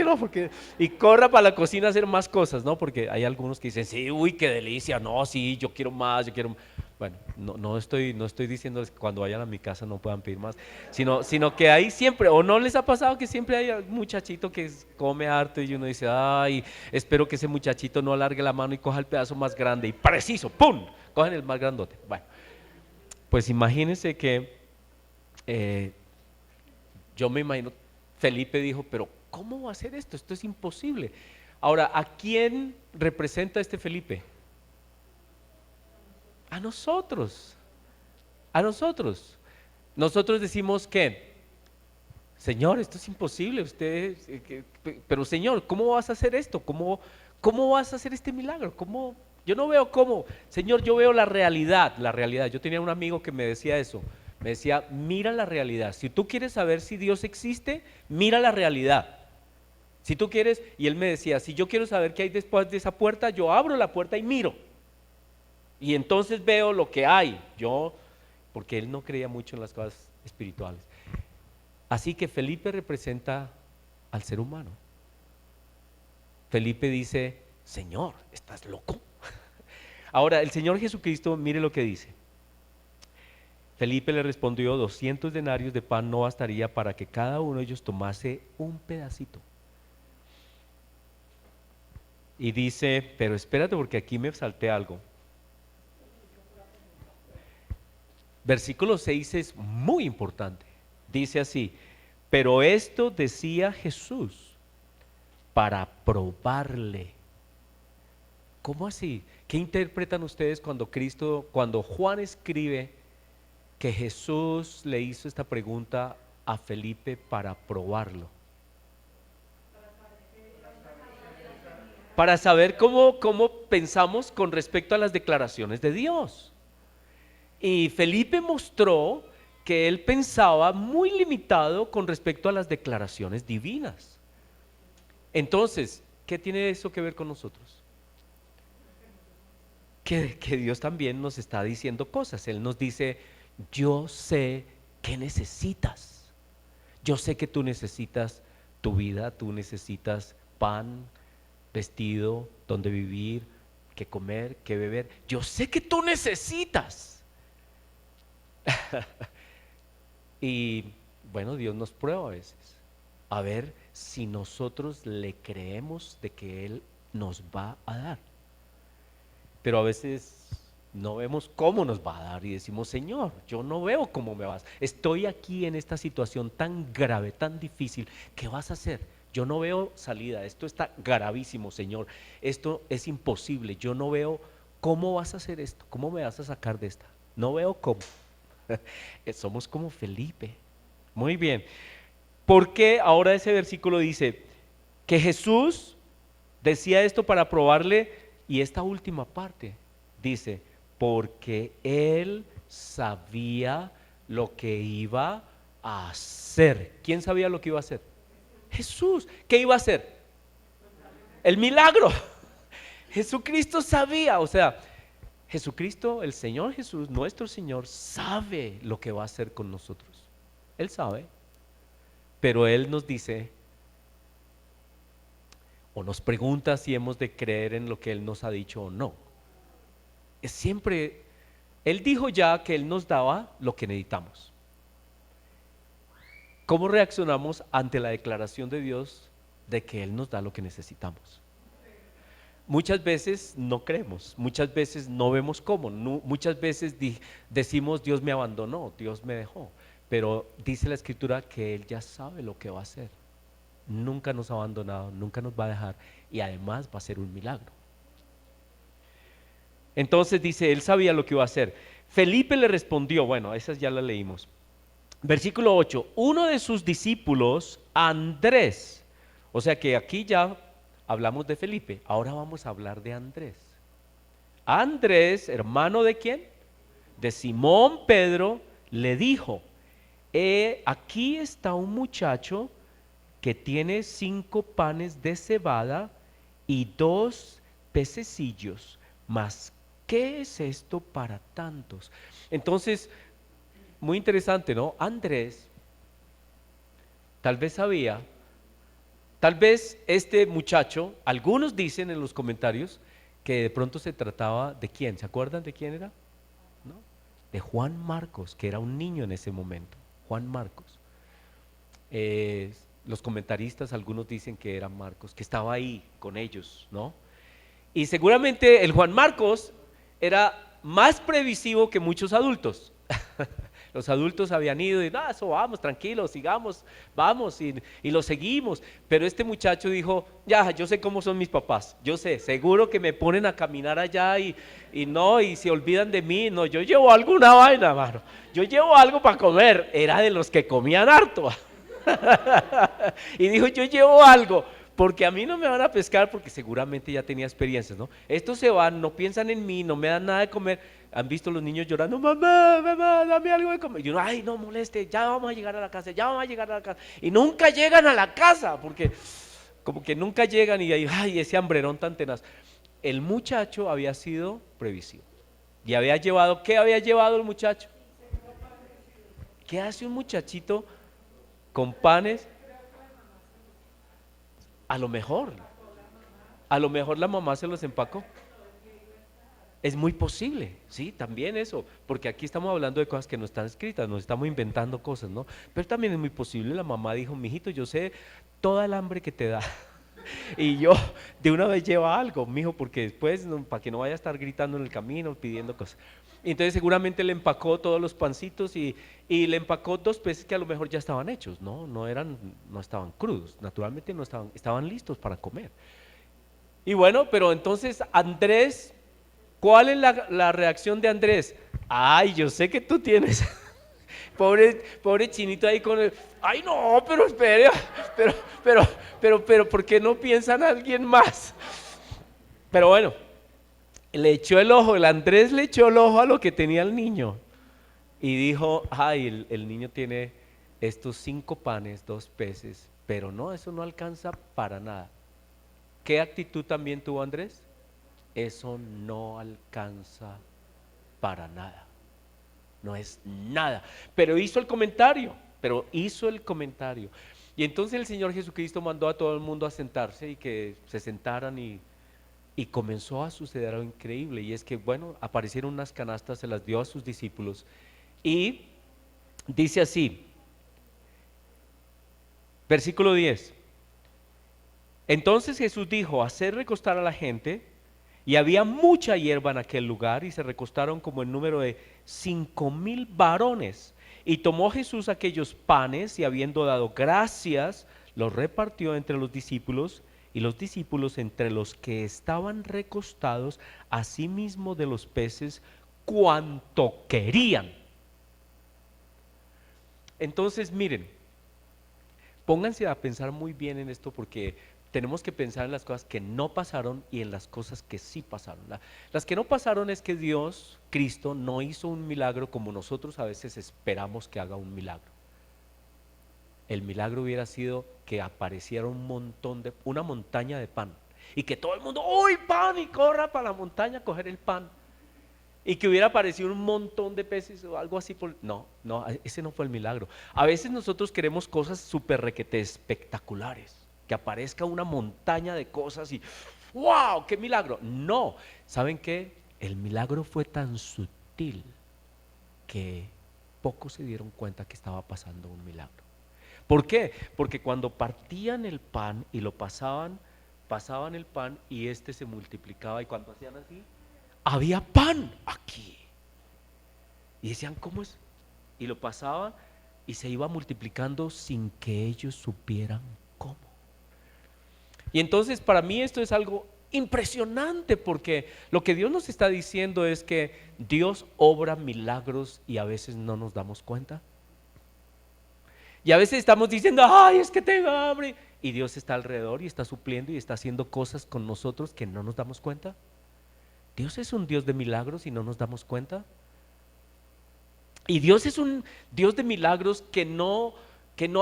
no, porque y corra para la cocina a hacer más cosas, ¿no? Porque hay algunos que dicen, sí, uy, qué delicia, no, sí, yo quiero más, yo quiero. Bueno, no estoy diciéndoles que cuando vayan a mi casa no puedan pedir más, sino que hay siempre, o no les ha pasado que siempre hay un muchachito que come harto y uno dice, ay, espero que ese muchachito no alargue la mano y coja el pedazo más grande y preciso, ¡pum! Cogen el más grandote. Bueno, pues imagínense que eh, yo me imagino, Felipe dijo, pero ¿cómo va a ser esto? Esto es imposible. Ahora, ¿a quién representa este Felipe? A nosotros, a nosotros. Nosotros decimos que, Señor, esto es imposible, usted, pero Señor, ¿cómo vas a hacer esto? ¿Cómo vas a hacer este milagro? ¿Cómo? Yo no veo cómo, Señor, yo veo la realidad, la realidad. Yo tenía un amigo que me decía eso, me decía, mira la realidad. Si tú quieres saber si Dios existe, mira la realidad. Si tú quieres, y él me decía, si yo quiero saber qué hay después de esa puerta, yo abro la puerta y miro. Y entonces veo lo que hay. Porque él no creía mucho en las cosas espirituales. Así que Felipe representa al ser humano. Felipe dice, Señor, ¿estás loco? Ahora, el Señor Jesucristo, mire lo que dice. Felipe le respondió, 200 denarios de pan no bastaría para que cada uno de ellos tomase un pedacito. Y dice, pero espérate porque aquí me salté algo. Versículo 6 es muy importante. Dice así, pero esto decía Jesús para probarle. ¿Cómo así? ¿Qué interpretan ustedes cuando Juan escribe que Jesús le hizo esta pregunta a Felipe para probarlo? Para saber cómo pensamos con respecto a las declaraciones de Dios. Y Felipe mostró que él pensaba muy limitado con respecto a las declaraciones divinas. Entonces, ¿qué tiene eso que ver con nosotros? Que Dios también nos está diciendo cosas. Él nos dice, yo sé qué necesitas. Yo sé que tú necesitas tu vida, tú necesitas pan, vestido, donde vivir, qué comer, qué beber. Yo sé que tú necesitas. Y bueno, Dios nos prueba a veces, a ver si nosotros le creemos de que Él nos va a dar. Pero a veces no vemos cómo nos va a dar y decimos, Señor, yo no veo cómo me vas. Estoy aquí en esta situación tan grave, tan difícil. ¿Qué vas a hacer? Yo no veo salida. Esto está gravísimo, Señor. Esto es imposible. Yo no veo cómo vas a hacer esto. ¿Cómo me vas a sacar de esta? No veo cómo. Somos como Felipe. Muy bien. ¿Por qué ahora ese versículo dice que Jesús decía esto para probarle? Y esta última parte dice, porque él sabía lo que iba a hacer. ¿Quién sabía lo que iba a hacer? Jesús. ¿Qué iba a hacer? El milagro. Jesucristo sabía, o sea, Jesucristo, el Señor Jesús, nuestro Señor, sabe lo que va a hacer con nosotros. Él sabe, pero Él nos dice o nos pregunta si hemos de creer en lo que Él nos ha dicho o no. Es siempre, Él dijo ya que Él nos daba lo que necesitamos. ¿Cómo reaccionamos ante la declaración de Dios de que Él nos da lo que necesitamos? Muchas veces no creemos, muchas veces no vemos cómo, muchas veces decimos Dios me abandonó, Dios me dejó, pero dice la Escritura que Él ya sabe lo que va a hacer. Nunca nos ha abandonado, nunca nos va a dejar y además va a ser un milagro. Entonces dice, Él sabía lo que iba a hacer. Felipe le respondió, bueno, esas ya las leímos. Versículo 8, uno de sus discípulos, Andrés, o sea que aquí ya hablamos de Felipe, ahora vamos a hablar de Andrés. Andrés, hermano de quién? De Simón Pedro, le dijo, aquí está un muchacho que tiene 5 panes de cebada y 2 pececillos, mas ¿qué es esto para tantos? Entonces, muy interesante, ¿no? Andrés tal vez sabía, tal vez este muchacho, algunos dicen en los comentarios que de pronto se trataba de quién, ¿se acuerdan de quién era? ¿No? De Juan Marcos, que era un niño en ese momento, Juan Marcos. Los comentaristas, algunos dicen que era Marcos, que estaba ahí con ellos, ¿no? Y seguramente el Juan Marcos era más previsivo que muchos adultos. Los adultos habían ido y, eso vamos, tranquilos, sigamos, vamos y lo seguimos. Pero este muchacho dijo, ya, yo sé cómo son mis papás, yo sé, seguro que me ponen a caminar allá y se olvidan de mí. No, yo llevo alguna vaina, mano, yo llevo algo para comer. Era de los que comían harto. Y dijo, yo llevo algo, porque a mí no me van a pescar, porque seguramente ya tenía experiencias, ¿no? Estos se van, no piensan en mí, no me dan nada de comer. Han visto los niños llorando, mamá, mamá, dame algo de comer. Y uno, ay, no moleste, ya vamos a llegar a la casa, ya vamos a llegar a la casa. Y nunca llegan a la casa, porque como que nunca llegan y ahí, ay, ese hambrerón tan tenaz. El muchacho había sido previsivo y había llevado, ¿qué había llevado el muchacho? ¿Qué hace un muchachito con panes? A lo mejor la mamá se los empacó. Es muy posible, sí, también eso, porque aquí estamos hablando de cosas que no están escritas, nos estamos inventando cosas, ¿no? Pero también es muy posible, la mamá dijo, mijito, yo sé toda el hambre que te da y yo de una vez lleva algo, mijo, porque después, para que no vaya a estar gritando en el camino, pidiendo cosas. Entonces seguramente le empacó todos los pancitos y le empacó 2 peces que a lo mejor ya estaban hechos, no estaban crudos, naturalmente estaban listos para comer. Y bueno, pero entonces Andrés, ¿cuál es la reacción de Andrés? Ay, yo sé que tú tienes, pobre chinito ahí con el, ay no, pero espere, pero, ¿por qué no piensa en alguien más? Pero bueno, le echó el ojo, el Andrés le echó el ojo a lo que tenía el niño y dijo, ay, el niño tiene estos 5 panes, 2 peces, pero no, eso no alcanza para nada. ¿Qué actitud también tuvo Andrés? Eso no alcanza para nada, no es nada, pero hizo el comentario, y entonces el Señor Jesucristo mandó a todo el mundo a sentarse y que se sentaran y comenzó a suceder algo increíble, y es que bueno, aparecieron unas canastas, se las dio a sus discípulos y dice así, versículo 10, entonces Jesús dijo, hacer recostar a la gente. Y había mucha hierba en aquel lugar y se recostaron como el número de 5,000 varones. Y tomó Jesús aquellos panes y habiendo dado gracias, los repartió entre los discípulos y los discípulos entre los que estaban recostados, asimismo de los peces, cuanto querían. Entonces miren, pónganse a pensar muy bien en esto porque tenemos que pensar en las cosas que no pasaron y en las cosas que sí pasaron. Las que no pasaron es que Dios, Cristo, no hizo un milagro como nosotros a veces esperamos que haga un milagro. El milagro hubiera sido que apareciera una montaña de pan y que todo el mundo, ¡uy, pan! Y corra para la montaña a coger el pan. Y que hubiera aparecido un montón de peces o algo así. No, no, ese no fue el milagro. A veces nosotros queremos cosas súper requete espectaculares. Que aparezca una montaña de cosas y ¡wow! ¡Qué milagro! No, ¿saben qué? El milagro fue tan sutil que pocos se dieron cuenta que estaba pasando un milagro. ¿Por qué? Porque cuando partían el pan y lo pasaban el pan y este se multiplicaba y cuando hacían así, había pan aquí. Y decían, ¿cómo es? Y lo pasaban y se iba multiplicando sin que ellos supieran cómo. Y entonces para mí esto es algo impresionante porque lo que Dios nos está diciendo es que Dios obra milagros y a veces no nos damos cuenta. Y a veces estamos diciendo, ay, es que tengo hambre. Y Dios está alrededor y está supliendo y está haciendo cosas con nosotros que no nos damos cuenta. Dios es un Dios de milagros y no nos damos cuenta. Y Dios es un Dios de milagros que no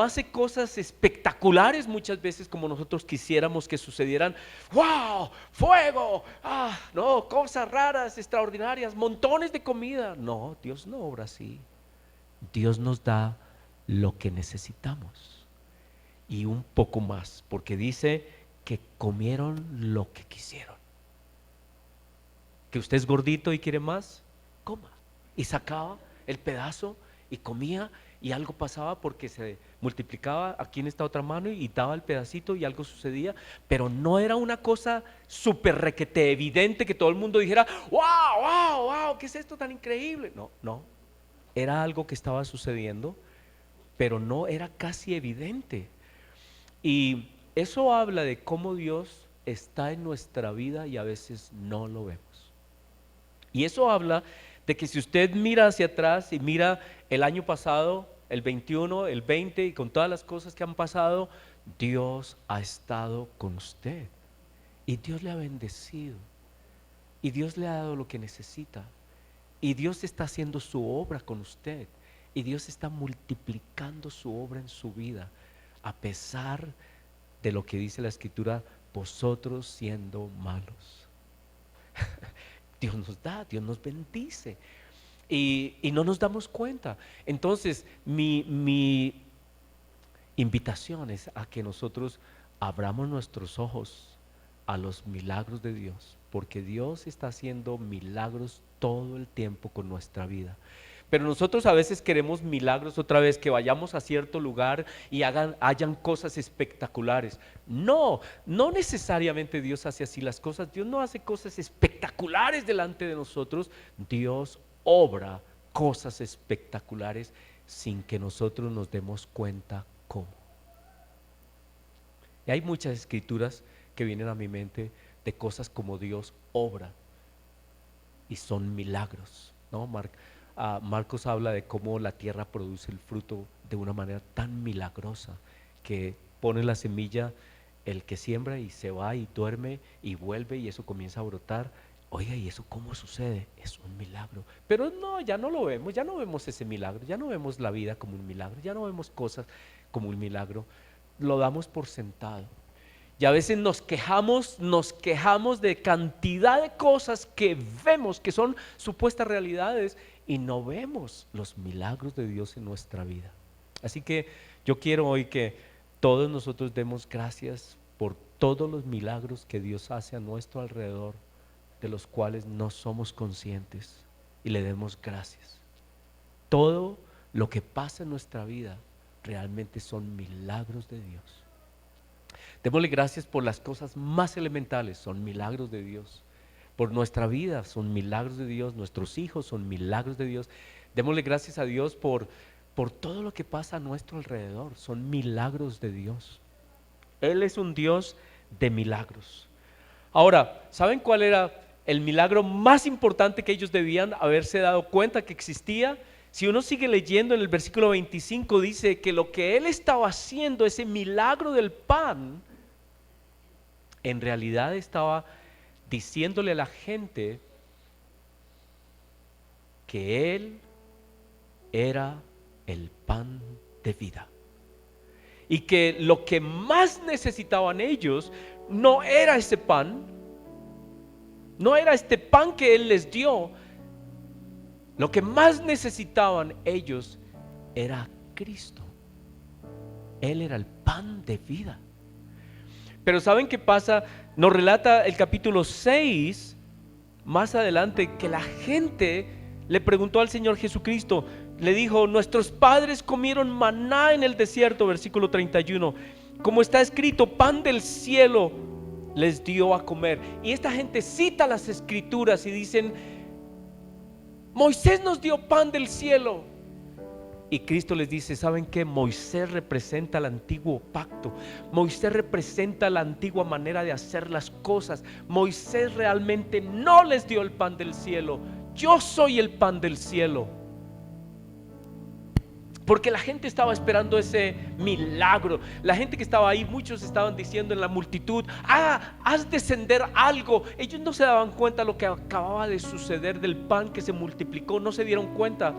hace cosas espectaculares muchas veces como nosotros quisiéramos que sucedieran. ¡Wow! ¡Fuego! ¡Ah! No, cosas raras, extraordinarias, montones de comida. No, Dios no obra así. Dios nos da lo que necesitamos y un poco más, porque dice que comieron lo que quisieron. Que usted es gordito y quiere más, coma. Y sacaba el pedazo y comía y algo pasaba porque se multiplicaba aquí en esta otra mano y daba el pedacito y algo sucedía, pero no era una cosa súper requete evidente que todo el mundo dijera, wow, wow, wow, ¿qué es esto tan increíble? No, no, era algo que estaba sucediendo, pero no era casi evidente. Y eso habla de cómo Dios está en nuestra vida y a veces no lo vemos. Y eso habla de que si usted mira hacia atrás y mira el año pasado, el 21, el 20 y con todas las cosas que han pasado, Dios ha estado con usted y Dios le ha bendecido y Dios le ha dado lo que necesita y Dios está haciendo su obra con usted y Dios está multiplicando su obra en su vida a pesar de lo que dice la Escritura, vosotros siendo malos. Dios nos da, Dios nos bendice y no nos damos cuenta. Entonces mi invitación es a que nosotros abramos nuestros ojos a los milagros de Dios, porque Dios está haciendo milagros todo el tiempo con nuestra vida. Pero nosotros a veces queremos milagros otra vez, que vayamos a cierto lugar y hayan cosas espectaculares. No, no necesariamente Dios hace así las cosas. Dios no hace cosas espectaculares delante de nosotros. Dios obra cosas espectaculares sin que nosotros nos demos cuenta cómo. Y hay muchas escrituras que vienen a mi mente de cosas como Dios obra y son milagros, ¿no? Marcos habla de cómo la tierra produce el fruto de una manera tan milagrosa que pone la semilla el que siembra y se va y duerme y vuelve y eso comienza a brotar. Oiga, ¿y eso cómo sucede? Es un milagro. Pero no, ya no lo vemos, ya no vemos ese milagro, ya no vemos la vida como un milagro, ya no vemos cosas como un milagro, lo damos por sentado. Y a veces nos quejamos de cantidad de cosas que vemos que son supuestas realidades y no vemos los milagros de Dios en nuestra vida. Así que yo quiero hoy que todos nosotros demos gracias por todos los milagros que Dios hace a nuestro alrededor, de los cuales no somos conscientes, y le demos gracias. Todo lo que pasa en nuestra vida realmente son milagros de Dios. Démosle gracias por las cosas más elementales, son milagros de Dios. Por nuestra vida son milagros de Dios, nuestros hijos son milagros de Dios. Démosle gracias a Dios por todo lo que pasa a nuestro alrededor, son milagros de Dios. Él es un Dios de milagros. Ahora, ¿saben cuál era el milagro más importante que ellos debían haberse dado cuenta que existía? Si uno sigue leyendo en el versículo 25 dice que lo que él estaba haciendo, ese milagro del pan, en realidad estaba diciéndole a la gente que Él era el pan de vida. Y que lo que más necesitaban ellos no era ese pan, no era este pan que Él les dio. Lo que más necesitaban ellos era Cristo. Él era el pan de vida. Pero ¿saben qué pasa? Nos relata el capítulo 6 más adelante que la gente le preguntó al Señor Jesucristo, le dijo: nuestros padres comieron maná en el desierto, versículo 31, como está escrito, pan del cielo les dio a comer. Y esta gente cita las escrituras y dicen: Moisés nos dio pan del cielo. Y Cristo les dice: ¿saben qué? Moisés representa el antiguo pacto. Moisés representa la antigua manera de hacer las cosas. Moisés realmente no les dio el pan del cielo. Yo soy el pan del cielo. Porque la gente estaba esperando ese milagro. La gente que estaba ahí, muchos estaban diciendo en la multitud: haz descender algo. Ellos no se daban cuenta de lo que acababa de suceder, del pan que se multiplicó. No se dieron cuenta.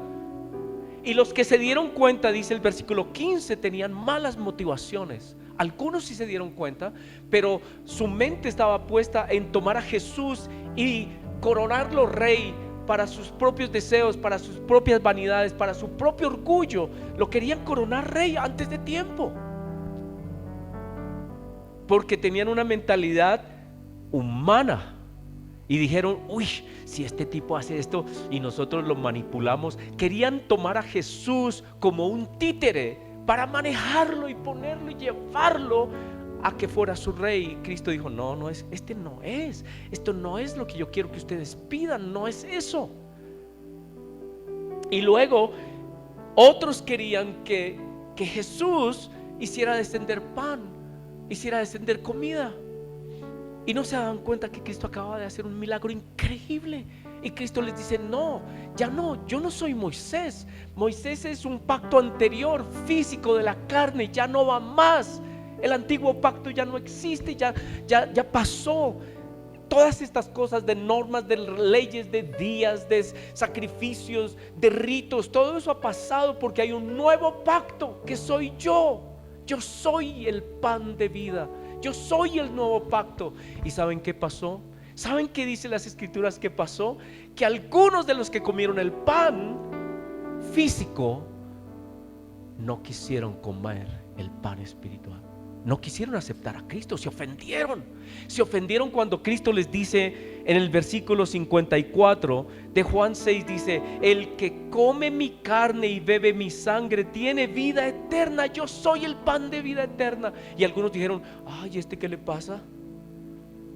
Y los que se dieron cuenta, dice el versículo 15, tenían malas motivaciones. Algunos sí se dieron cuenta, pero su mente estaba puesta en tomar a Jesús y coronarlo rey para sus propios deseos, para sus propias vanidades, para su propio orgullo. Lo querían coronar rey antes de tiempo, porque tenían una mentalidad humana. Y dijeron: uy, si este tipo hace esto y nosotros lo manipulamos. Querían tomar a Jesús como un títere para manejarlo y ponerlo y llevarlo a que fuera su rey. Y Cristo dijo: no es, esto no es lo que yo quiero que ustedes pidan, no es eso. Y luego otros querían que Jesús hiciera descender pan, hiciera descender comida. Y no se daban cuenta que Cristo acababa de hacer un milagro increíble. Y Cristo les dice: no, yo no soy Moisés. Moisés es un pacto anterior, físico, de la carne, ya no va más. El antiguo pacto ya no existe, ya pasó. Todas estas cosas de normas, de leyes, de días, de sacrificios, de ritos, todo eso ha pasado porque hay un nuevo pacto que soy yo. Yo soy el pan de vida. Yo soy el nuevo pacto. ¿Y saben qué pasó? ¿Saben qué dice las escrituras que pasó? Que algunos de los que comieron el pan físico no quisieron comer el pan espiritual. No quisieron aceptar a Cristo, se ofendieron. Se ofendieron cuando Cristo les dice en el versículo 54 de Juan 6, dice: el que come mi carne y bebe mi sangre tiene vida eterna. Yo soy el pan de vida eterna. Y algunos dijeron: ay, ¿este qué le pasa?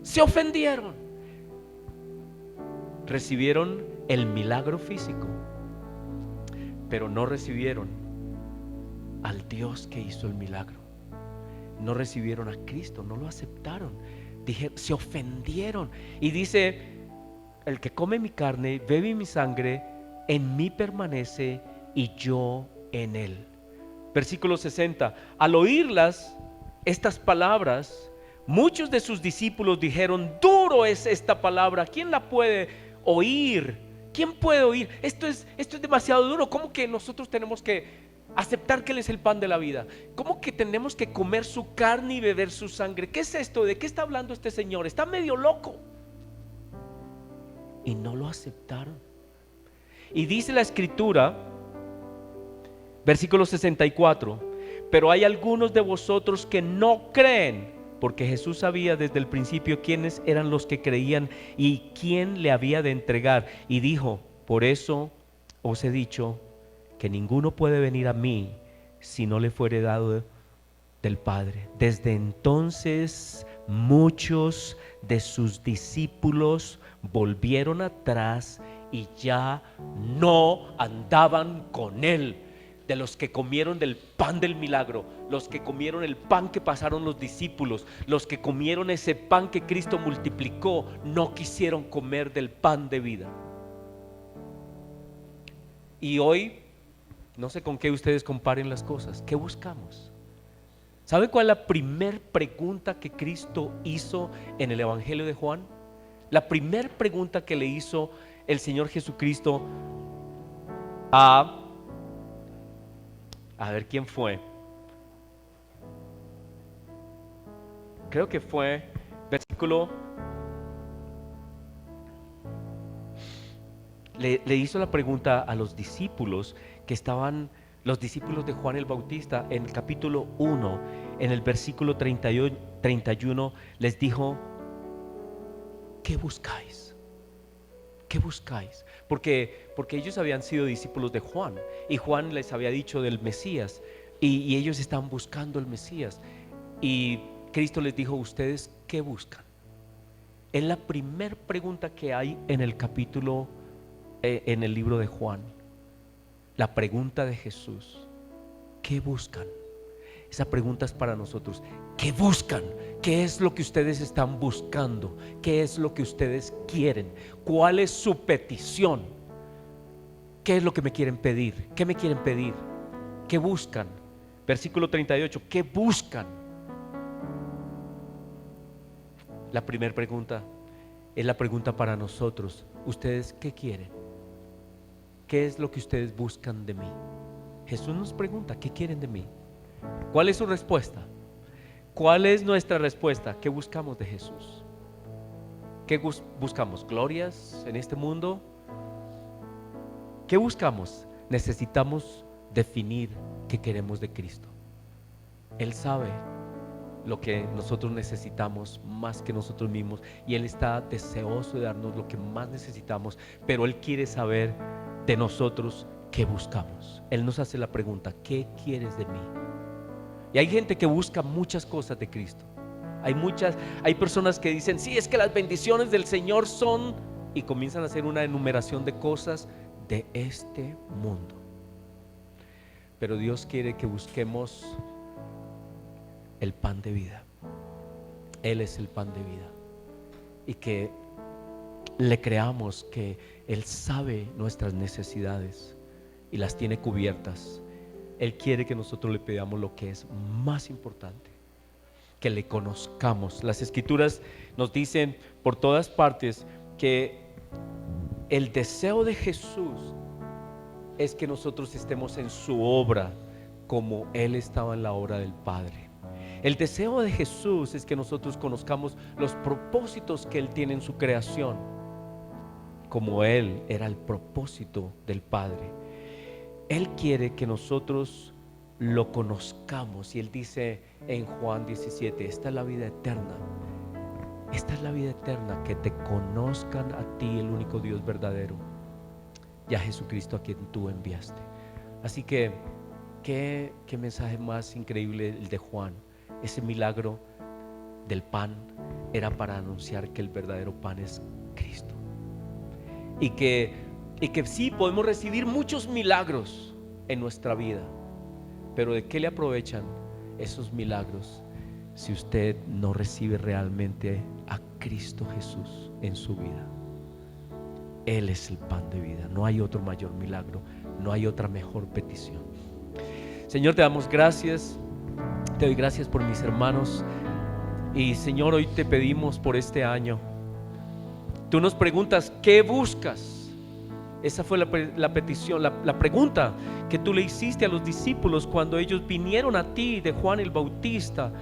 Se ofendieron. Recibieron el milagro físico, pero no recibieron al Dios que hizo el milagro. No recibieron a Cristo, no lo aceptaron. Se ofendieron. Y dice: el que come mi carne, bebe mi sangre, en mí permanece y yo en él. Versículo 60. Al oírlas, estas palabras, muchos de sus discípulos dijeron: duro es esta palabra, ¿quién la puede oír? ¿Quién puede oír? Esto es demasiado duro. ¿Cómo que nosotros tenemos que aceptar que Él es el pan de la vida? ¿Cómo que tenemos que comer su carne y beber su sangre? ¿Qué es esto? ¿De qué está hablando este señor? Está medio loco. Y no lo aceptaron. Y dice la escritura, versículo 64: pero hay algunos de vosotros que no creen. Porque Jesús sabía desde el principio quiénes eran los que creían y quién le había de entregar. Y dijo: por eso os he dicho que ninguno puede venir a mí si no le fuere dado del Padre. Desde entonces muchos de sus discípulos volvieron atrás y ya no andaban con él. De los que comieron del pan del milagro, los que comieron el pan que pasaron los discípulos, los que comieron ese pan que Cristo multiplicó, no quisieron comer del pan de vida. Y hoy, no sé con qué ustedes comparen las cosas. ¿Qué buscamos? ¿Sabe cuál es la primera pregunta que Cristo hizo en el Evangelio de Juan? La primera pregunta que le hizo el Señor Jesucristo a ver quién fue. Creo que fue versículo. Le hizo la pregunta a los discípulos que estaban, los discípulos de Juan el Bautista, en el capítulo 1, en el versículo 31, les dijo: ¿qué buscáis? ¿Qué buscáis? Porque ellos habían sido discípulos de Juan y Juan les había dicho del Mesías y ellos estaban buscando el Mesías. Y Cristo les dijo: ¿ustedes qué buscan? Es la primera pregunta que hay en el capítulo, en el libro de Juan. La pregunta de Jesús: ¿qué buscan? Esa pregunta es para nosotros. ¿Qué buscan? ¿Qué es lo que ustedes están buscando? ¿Qué es lo que ustedes quieren? ¿Cuál es su petición? ¿Qué es lo que me quieren pedir? ¿Qué me quieren pedir? ¿Qué buscan? Versículo 38. ¿Qué buscan? La primera pregunta es la pregunta para nosotros. ¿Ustedes qué quieren? ¿Qué es lo que ustedes buscan de mí? Jesús nos pregunta: ¿qué quieren de mí? ¿Cuál es su respuesta? ¿Cuál es nuestra respuesta? ¿Qué buscamos de Jesús? ¿Qué buscamos? ¿Glorias en este mundo? ¿Qué buscamos? Necesitamos definir qué queremos de Cristo. Él sabe lo que nosotros necesitamos más que nosotros mismos y Él está deseoso de darnos lo que más necesitamos, pero Él quiere saber de nosotros qué buscamos. Él nos hace la pregunta: ¿qué quieres de mí? Y hay gente que busca muchas cosas de Cristo. Hay personas que dicen: sí, es que las bendiciones del Señor son, y comienzan a hacer una enumeración de cosas de este mundo. Pero Dios quiere que busquemos el pan de vida. Él es el pan de vida. Y que le creamos que Él sabe nuestras necesidades y las tiene cubiertas. Él quiere que nosotros le pidamos lo que es más importante, que le conozcamos. Las Escrituras nos dicen por todas partes que el deseo de Jesús es que nosotros estemos en su obra como Él estaba en la obra del Padre. El deseo de Jesús es que nosotros conozcamos los propósitos que Él tiene en su creación, como Él era el propósito del Padre. Él quiere que nosotros lo conozcamos, y Él dice en Juan 17: esta es la vida eterna. Esta es la vida eterna, que te conozcan a ti, el único Dios verdadero, y a Jesucristo, a quien tú enviaste. Así que qué mensaje más increíble el de Juan. Ese milagro del pan era para anunciar que el verdadero pan es Cristo, y que sí, podemos recibir muchos milagros en nuestra vida, pero ¿de qué le aprovechan esos milagros si usted no recibe realmente a Cristo Jesús en su vida? Él es el pan de vida. No hay otro mayor milagro, no hay otra mejor petición. Señor, te damos gracias. Te doy gracias por mis hermanos. Y Señor, hoy te pedimos por este año. Tú nos preguntas: ¿qué buscas? Esa fue la petición, la pregunta que tú le hiciste a los discípulos cuando ellos vinieron a ti de Juan el Bautista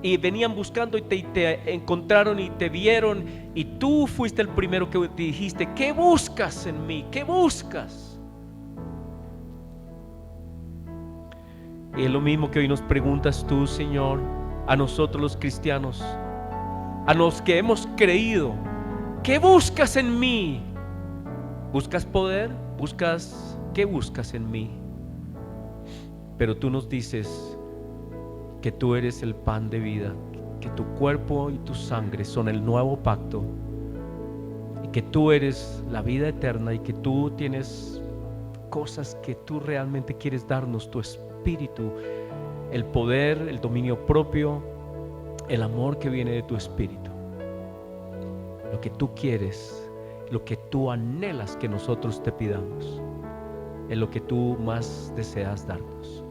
y venían buscando y te encontraron y te vieron, y tú fuiste el primero que te dijiste: ¿qué buscas en mí? ¿Qué buscas? Y es lo mismo que hoy nos preguntas tú, Señor, a nosotros los cristianos, a los que hemos creído: ¿qué buscas en mí? ¿Buscas poder? ¿Qué buscas en mí? Pero tú nos dices que tú eres el pan de vida, que tu cuerpo y tu sangre son el nuevo pacto, y que tú eres la vida eterna, y que tú tienes cosas que tú realmente quieres darnos: tu espíritu, el poder, el dominio propio, el amor que viene de tu espíritu. Lo que tú quieres, lo que tú anhelas que nosotros te pidamos, es lo que tú más deseas darnos.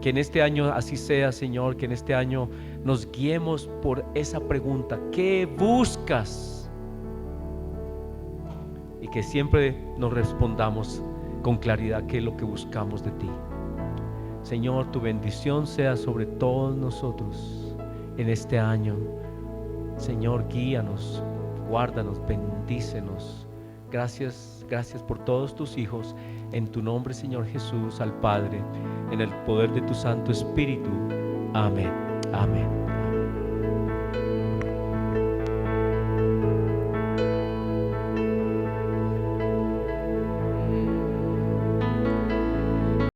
Que en este año así sea, Señor, que en este año nos guiemos por esa pregunta: ¿qué buscas? Y que siempre nos respondamos con claridad qué es lo que buscamos de ti. Señor, tu bendición sea sobre todos nosotros en este año. Señor, guíanos, guárdanos, bendícenos. Gracias, gracias por todos tus hijos. En tu nombre, Señor Jesús, al Padre, en el poder de tu Santo Espíritu. Amén. Amén.